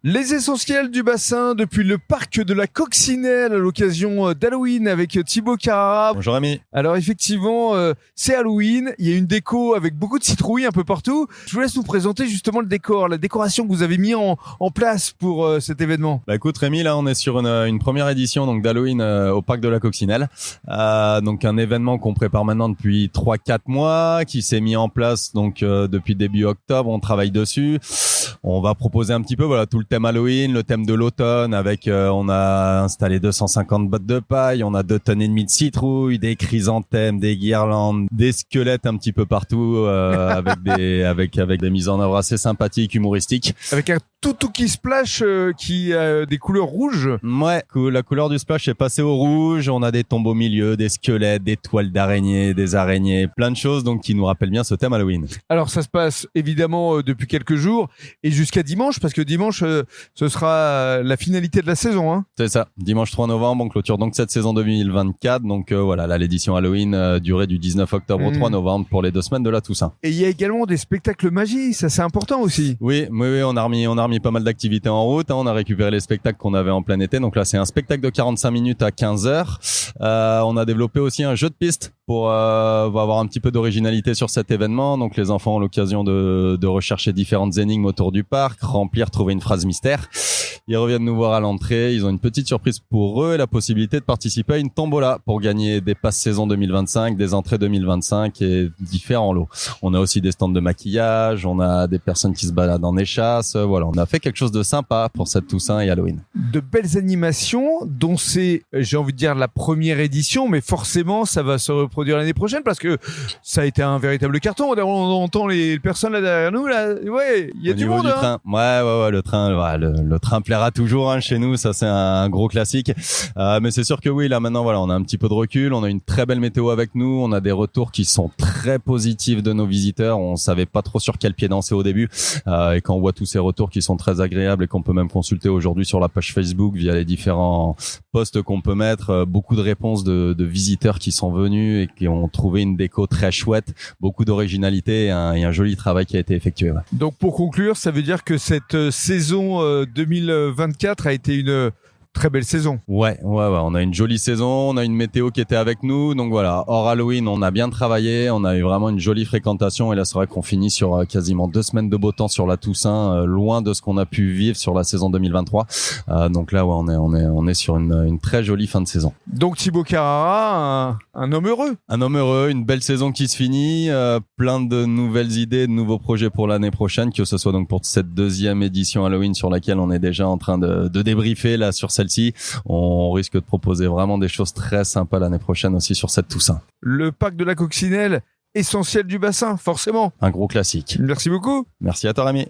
Les essentiels du bassin depuis le parc de la Coccinelle à l'occasion d'Halloween avec Thibaut Carrara. Bonjour Rémi. Alors effectivement, c'est Halloween, il y a une déco avec beaucoup de citrouilles un peu partout. Je vous laisse nous présenter justement le décor, la décoration que vous avez mis en place pour cet événement. Bah écoute Rémi, là on est sur une première édition donc d'Halloween au parc de la Coccinelle. Donc un événement qu'on prépare maintenant depuis 3-4 mois, qui s'est mis en place donc depuis début octobre, on travaille dessus. On va proposer un petit peu tout le thème Halloween, le thème de l'automne avec on a installé 250 bottes de paille, on a 2,5 tonnes de citrouilles, des chrysanthèmes, des guirlandes, des squelettes un petit peu partout avec des mises en œuvre assez sympathiques, humoristiques. Avec un Tutuki Splash qui a des couleurs rouges. Ouais, la couleur du splash est passée au rouge, on a des tombes au milieu, des squelettes, des toiles d'araignées, des araignées, plein de choses donc qui nous rappellent bien ce thème Halloween. Alors ça se passe évidemment depuis quelques jours et jusqu'à dimanche, parce que dimanche ce sera la finalité de la saison. Hein. C'est ça, dimanche 3 novembre, on clôture donc cette saison 2024, donc voilà, là l'édition Halloween durée du 19 octobre au 3 novembre pour les 2 semaines de la Toussaint. Et il y a également des spectacles magie, ça c'est important aussi. Oui, on a remis pas mal d'activités en route, hein. On a récupéré les spectacles qu'on avait en plein été, donc là c'est un spectacle de 45 minutes à 15h. On a développé aussi un jeu de piste pour avoir un petit peu d'originalité sur cet événement, donc les enfants ont l'occasion de rechercher différentes énigmes autour du parc, trouver une phrase mystère. Ils reviennent nous voir à l'entrée, ils ont une petite surprise pour eux et la possibilité de participer à une tombola pour gagner des passes saison 2025, des entrées 2025 et différents lots. On a aussi des stands de maquillage, on a des personnes qui se baladent en échasse, voilà, on a fait quelque chose de sympa pour cette Toussaint et Halloween. De belles animations dont c'est, j'ai envie de dire, la première édition, mais forcément ça va se reproduire l'année prochaine parce que ça a été un véritable carton. On entend les personnes là derrière nous, là, ouais, il y a du monde. Train. Ouais, le train plaira toujours hein, chez nous, ça c'est un gros classique. Mais c'est sûr que oui, là maintenant on a un petit peu de recul, on a une très belle météo avec nous, on a des retours qui sont très positifs de nos visiteurs. On savait pas trop sur quel pied danser au début, et quand on voit tous ces retours qui sont très agréables et qu'on peut même consulter aujourd'hui sur la page Facebook via les différents posts qu'on peut mettre, beaucoup de réponses de visiteurs qui sont venus et qui ont trouvé une déco très chouette, beaucoup d'originalité et un joli travail qui a été effectué. Ouais. Donc pour conclure, ça veut dire que cette saison 2024 a été une très belle saison. Ouais, on a une jolie saison, on a une météo qui était avec nous, donc voilà, hors Halloween, on a bien travaillé, on a eu vraiment une jolie fréquentation et là c'est vrai qu'on finit sur quasiment 2 semaines de beau temps sur la Toussaint, loin de ce qu'on a pu vivre sur la saison 2023. Donc là, on est sur une très jolie fin de saison. Donc Thibaut Carrara, un homme heureux. Un homme heureux, une belle saison qui se finit, plein de nouvelles idées, de nouveaux projets pour l'année prochaine, que ce soit donc pour cette 2e édition Halloween sur laquelle on est déjà en train de débriefer là sur celle-ci. On risque de proposer vraiment des choses très sympas l'année prochaine aussi sur cette Toussaint. Le parc de la Coccinelle, essentiel du bassin, forcément. Un gros classique. Merci beaucoup. Merci à toi Rémi.